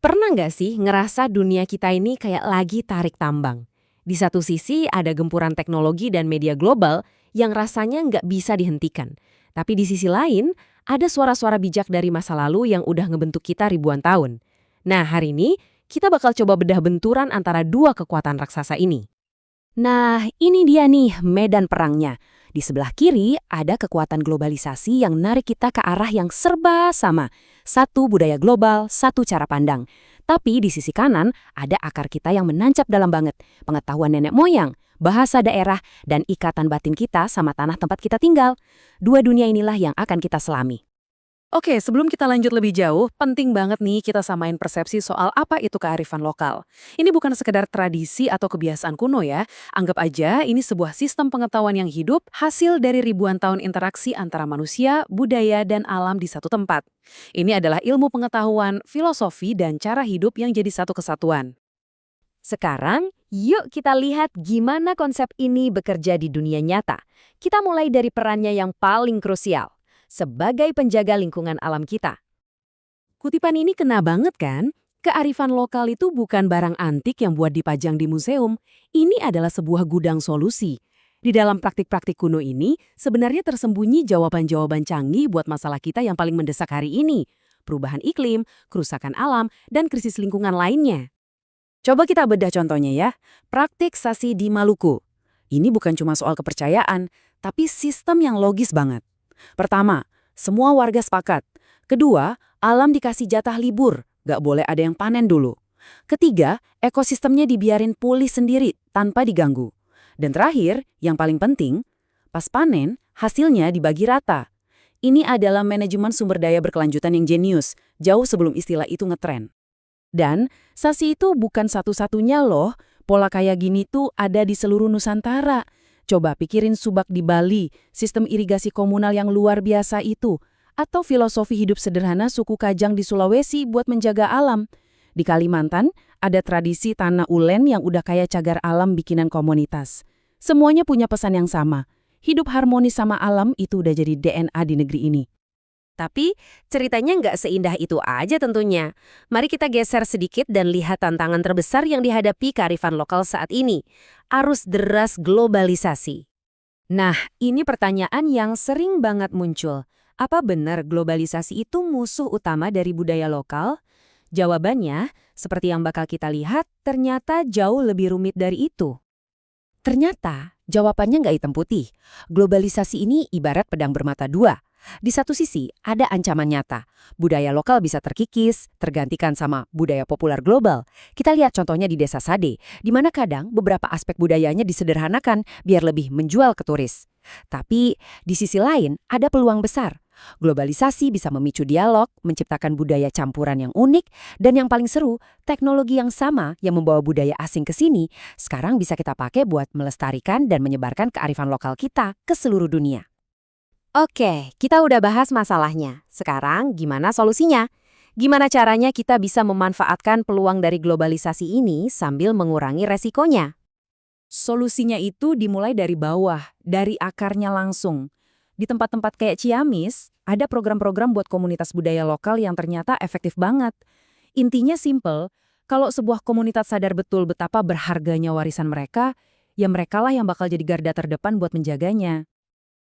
Pernah nggak sih ngerasa dunia kita ini kayak lagi tarik tambang? Di satu sisi ada gempuran teknologi dan media global yang rasanya nggak bisa dihentikan. Tapi di sisi lain, ada suara-suara bijak dari masa lalu yang udah ngebentuk kita ribuan tahun. Nah, hari ini kita bakal coba bedah benturan antara dua kekuatan raksasa ini. Nah, ini dia nih medan perangnya. Di sebelah kiri ada kekuatan globalisasi yang narik kita ke arah yang serba sama. Satu budaya global, satu cara pandang. Tapi di sisi kanan ada akar kita yang menancap dalam banget. Pengetahuan nenek moyang, bahasa daerah, dan ikatan batin kita sama tanah tempat kita tinggal. Dua dunia inilah yang akan kita selami. Oke, sebelum kita lanjut lebih jauh, penting banget nih kita samain persepsi soal apa itu kearifan lokal. Ini bukan sekedar tradisi atau kebiasaan kuno ya. Anggap aja ini sebuah sistem pengetahuan yang hidup, hasil dari ribuan tahun interaksi antara manusia, budaya, dan alam di satu tempat. Ini adalah ilmu pengetahuan, filosofi, dan cara hidup yang jadi satu kesatuan. Sekarang, yuk kita lihat gimana konsep ini bekerja di dunia nyata. Kita mulai dari perannya yang paling krusial sebagai penjaga lingkungan alam kita. Kutipan ini kena banget kan? Kearifan lokal itu bukan barang antik yang buat dipajang di museum. Ini adalah sebuah gudang solusi. Di dalam praktik-praktik kuno ini, sebenarnya tersembunyi jawaban-jawaban canggih buat masalah kita yang paling mendesak hari ini. Perubahan iklim, kerusakan alam, dan krisis lingkungan lainnya. Coba kita bedah contohnya ya. Praktik sasi di Maluku. Ini bukan cuma soal kepercayaan, tapi sistem yang logis banget. Pertama, semua warga sepakat. Kedua, alam dikasih jatah libur, gak boleh ada yang panen dulu. Ketiga, ekosistemnya dibiarin pulih sendiri tanpa diganggu. Dan terakhir, yang paling penting, pas panen, hasilnya dibagi rata. Ini adalah manajemen sumber daya berkelanjutan yang jenius, jauh sebelum istilah itu ngetren. Dan sasi itu bukan satu-satunya loh, pola kayak gini tuh ada di seluruh Nusantara. Coba pikirin subak di Bali, sistem irigasi komunal yang luar biasa itu, atau filosofi hidup sederhana suku Kajang di Sulawesi buat menjaga alam. Di Kalimantan, ada tradisi tanah ulen yang udah kayak cagar alam bikinan komunitas. Semuanya punya pesan yang sama. Hidup harmonis sama alam itu udah jadi DNA di negeri ini. Tapi ceritanya nggak seindah itu aja tentunya. Mari kita geser sedikit dan lihat tantangan terbesar yang dihadapi kearifan lokal saat ini. Arus deras globalisasi. Nah, ini pertanyaan yang sering banget muncul. Apa benar globalisasi itu musuh utama dari budaya lokal? Jawabannya, seperti yang bakal kita lihat, ternyata jauh lebih rumit dari itu. Ternyata, jawabannya nggak hitam putih. Globalisasi ini ibarat pedang bermata dua. Di satu sisi, ada ancaman nyata. Budaya lokal bisa terkikis, tergantikan sama budaya populer global. Kita lihat contohnya di Desa Sade, di mana kadang beberapa aspek budayanya disederhanakan biar lebih menjual ke turis. Tapi, di sisi lain, ada peluang besar. Globalisasi bisa memicu dialog, menciptakan budaya campuran yang unik, dan yang paling seru, teknologi yang sama yang membawa budaya asing ke sini, sekarang bisa kita pakai buat melestarikan dan menyebarkan kearifan lokal kita ke seluruh dunia. Oke, kita udah bahas masalahnya. Sekarang gimana solusinya? Gimana caranya kita bisa memanfaatkan peluang dari globalisasi ini sambil mengurangi resikonya? Solusinya itu dimulai dari bawah, dari akarnya langsung. Di tempat-tempat kayak Ciamis, ada program-program buat komunitas budaya lokal yang ternyata efektif banget. Intinya simple, kalau sebuah komunitas sadar betul betapa berharganya warisan mereka, ya merekalah yang bakal jadi garda terdepan buat menjaganya.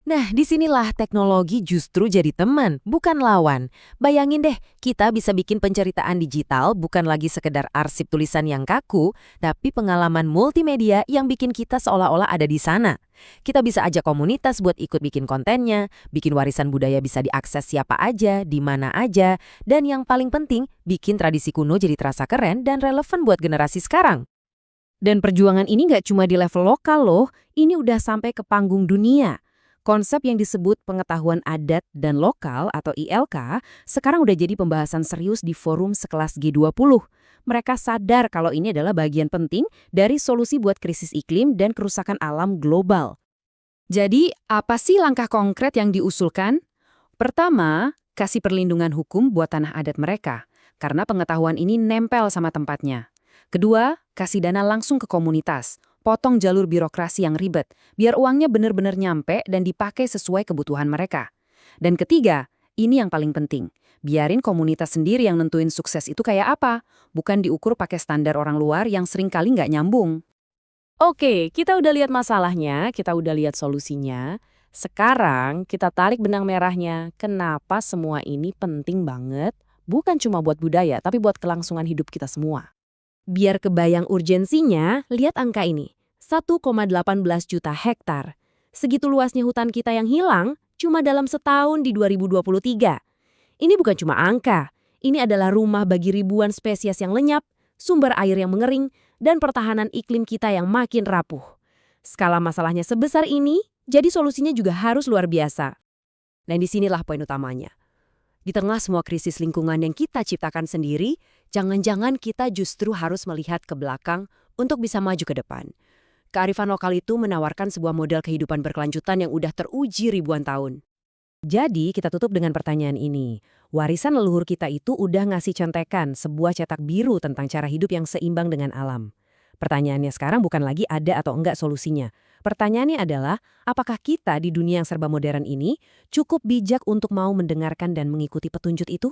Nah, disinilah teknologi justru jadi teman, bukan lawan. Bayangin deh, kita bisa bikin penceritaan digital bukan lagi sekedar arsip tulisan yang kaku, tapi pengalaman multimedia yang bikin kita seolah-olah ada di sana. Kita bisa ajak komunitas buat ikut bikin kontennya, bikin warisan budaya bisa diakses siapa aja, di mana aja, dan yang paling penting, bikin tradisi kuno jadi terasa keren dan relevan buat generasi sekarang. Dan perjuangan ini nggak cuma di level lokal loh, ini udah sampai ke panggung dunia. Konsep yang disebut pengetahuan adat dan lokal atau ILK sekarang udah jadi pembahasan serius di forum sekelas G20. Mereka sadar kalau ini adalah bagian penting dari solusi buat krisis iklim dan kerusakan alam global. Jadi, apa sih langkah konkret yang diusulkan? Pertama, kasih perlindungan hukum buat tanah adat mereka, karena pengetahuan ini nempel sama tempatnya. Kedua, kasih dana langsung ke komunitas. Potong jalur birokrasi yang ribet, biar uangnya benar-benar nyampe dan dipakai sesuai kebutuhan mereka. Dan ketiga, ini yang paling penting, Biarin komunitas sendiri yang nentuin sukses itu kayak apa, bukan diukur pakai standar orang luar yang seringkali nggak nyambung. Oke, kita udah lihat masalahnya, kita udah lihat solusinya. Sekarang kita tarik benang merahnya. Kenapa semua ini penting banget? Bukan cuma buat budaya, tapi buat kelangsungan hidup kita semua. Biar kebayang urgensinya, lihat angka ini. 1,18 juta hektar. Segitu luasnya hutan kita yang hilang cuma dalam setahun di 2023. Ini bukan cuma angka. Ini adalah rumah bagi ribuan spesies yang lenyap, sumber air yang mengering, dan pertahanan iklim kita yang makin rapuh. Skala masalahnya sebesar ini, jadi solusinya juga harus luar biasa. Dan disinilah poin utamanya. Di tengah semua krisis lingkungan yang kita ciptakan sendiri, jangan-jangan kita justru harus melihat ke belakang untuk bisa maju ke depan. Kearifan lokal itu menawarkan sebuah model kehidupan berkelanjutan yang udah teruji ribuan tahun. Jadi, kita tutup dengan pertanyaan ini. Warisan leluhur kita itu udah ngasih contekan sebuah cetak biru tentang cara hidup yang seimbang dengan alam. Pertanyaannya sekarang bukan lagi ada atau enggak solusinya. Pertanyaannya adalah, apakah kita di dunia yang serba modern ini cukup bijak untuk mau mendengarkan dan mengikuti petunjuk itu?